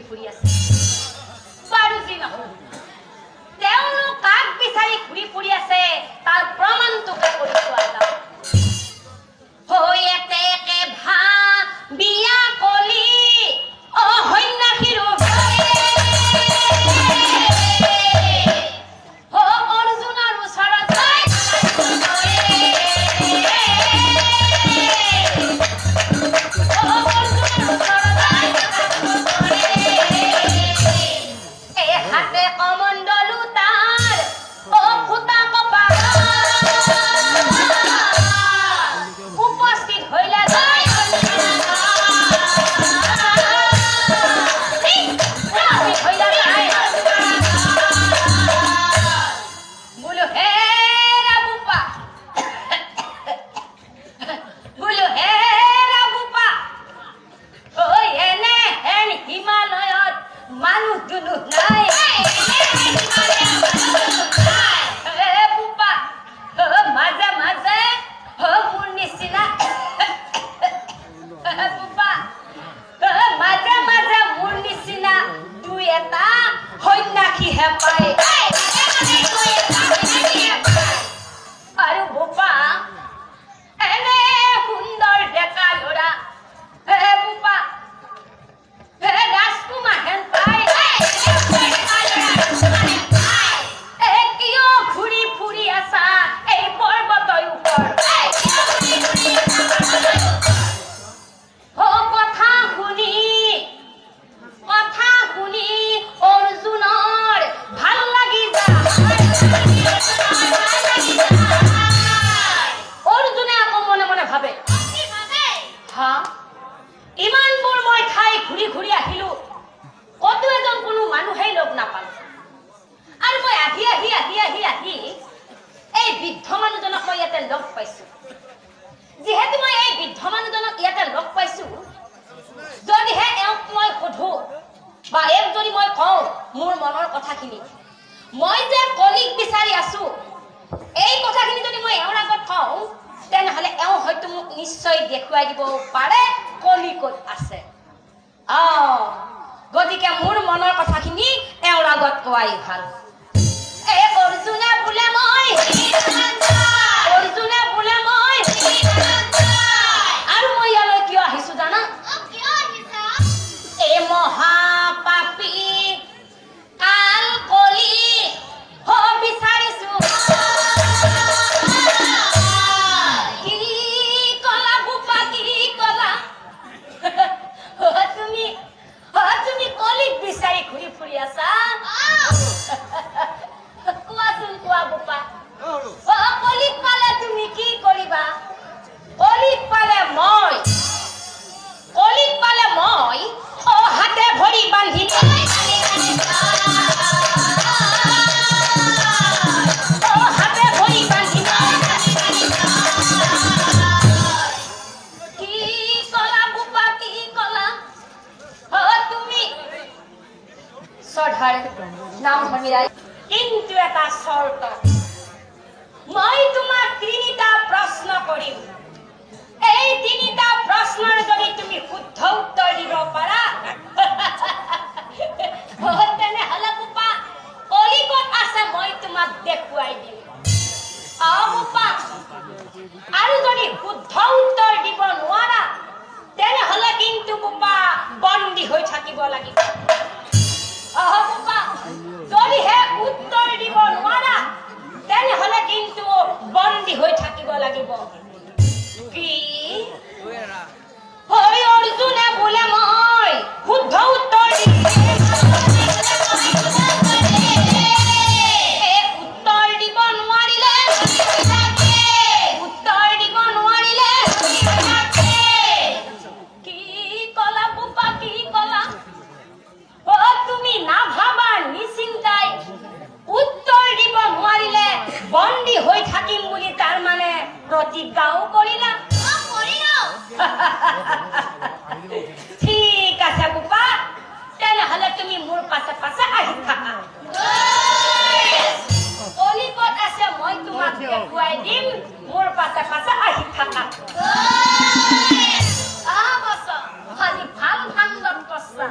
ফুৰি আছে বাৰু যি নহওক তেওঁলোক কাক বিচাৰি ঘূৰি ফুৰি আছে তাৰ প্ৰমাণটোকে কৰি চোৱা যাওক হৈ এতেকে ভা বিয়া কলি সন্যাসীৰ অৰ্জুনৰ ওচৰত হাতে কমণ্ডলু তাৰ ফুটা কপাল উপস্থিত হইলা যায় বোলো হে রাবুপা বোলো হে রাবুপা ওই এনে হেন হিমালয়ত মানুহ দুনুহ নাই মাজে মাজে মোৰ নিচিনা মাজে মাজে মোৰ নিচিনা দুই এটা সন্যাসীহে পায় আৰু বোপা এনে সুন্দৰ ডেকা ল'ৰা বোপা ৰাজকুমাৰ হেন পায় কিয় ঘূৰি ফুৰি আছা এই পৰ্বতৰ ওপৰত কথা শুনি অৰ্জুনৰ ভাল লাগি যায় অৰ্জুনে আকৌ মনে মনে ভাবে হা ইমানবোৰ মই ঠাই ঘূৰি ঘূৰি আহিলো কতো এজন কোনো মানুহেই লগ নাপালো আৰু মই আহি আহি আহি আহি আহি এই বৃদ্ধ মানুহজনক মই ইয়াতে লগ পাইছো যিহেতু মই এই বৃদ্ধ মানুহজনক ইয়াতে লগ পাইছো যদিহে এওঁক মই সোধো বা এওঁক যদি মই কওঁ মোৰ মনৰ কথাখিনি মই যে কলিক বিচাৰি আছো এই কথাখিনি যদি মই এওঁৰ আগত কওঁ তেনেহ'লে এওঁ হয়তো মোক নিশ্চয় দেখুৱাই দিব পাৰে কলি ক'ত আছে গতিকে মোৰ মনৰ কথাখিনি এওঁৰ আগত কোৱাই ভাল অৰ্জুনে বোলে মই আৰু মই ইয়ালৈ কিয় আহিছো জানা এই মহাপাপী কাল কলি বিচাৰিছো কি কলা বোপা কি কলা তুমি কলিক বিচাৰি ঘূৰি ফুৰি আছা কোৱাচোন কোৱা বোপা কলিক পালে তুমি কি কৰিবা কলিক পালে মই হাতে ভৰি বান্ধি কি কলা বোপা কি কলা তুমি শ্ৰদ্ধাৰ নাম ধৰ্মীৰাই কিন্তু এটা চৰ্ত মই তোমাক তিনিটা প্ৰশ্ন কৰিম এই তিনিটা প্ৰশ্নৰ যদি তুমি শুদ্ধ উত্তৰ দিব পাৰা তেনেহ'লে বোপা কলিকত আছে মই তোমাক দেখুৱাই দিম বোপা আৰু যদি শুদ্ধ উত্তৰ দিব নোৱাৰা তেনেহ'লে কিন্তু বোপা বন্দী হৈ থাকিব লাগিব বোপা যদিহে উত্তৰ দিব নোৱাৰা তেনেহ'লে কিন্তু বন্দী হৈ থাকিব লাগিব কি অৰ্জুনে বোলে মই শুদ্ধ উত্তৰ উত্তৰ দিব নোৱাৰিলে কি কলা বোপা কি কলা তুমি নাভাবা নিচিন্তাই উত্তৰ দিব নোৱাৰিলে বন্দী হৈ থাকিম বুলি তাৰ মানে প্ৰতিজ্ঞাও কৰিলা ঠিক আছে বোপা তেনেহ'লে তুমি মোৰ পাছে পাছে আহি থাকা কলিকত আছে মই তোমাক দেখুৱাই দিম মোৰ পাছে পাছে আহি থাকা আজি ভাল ভাঙত পছা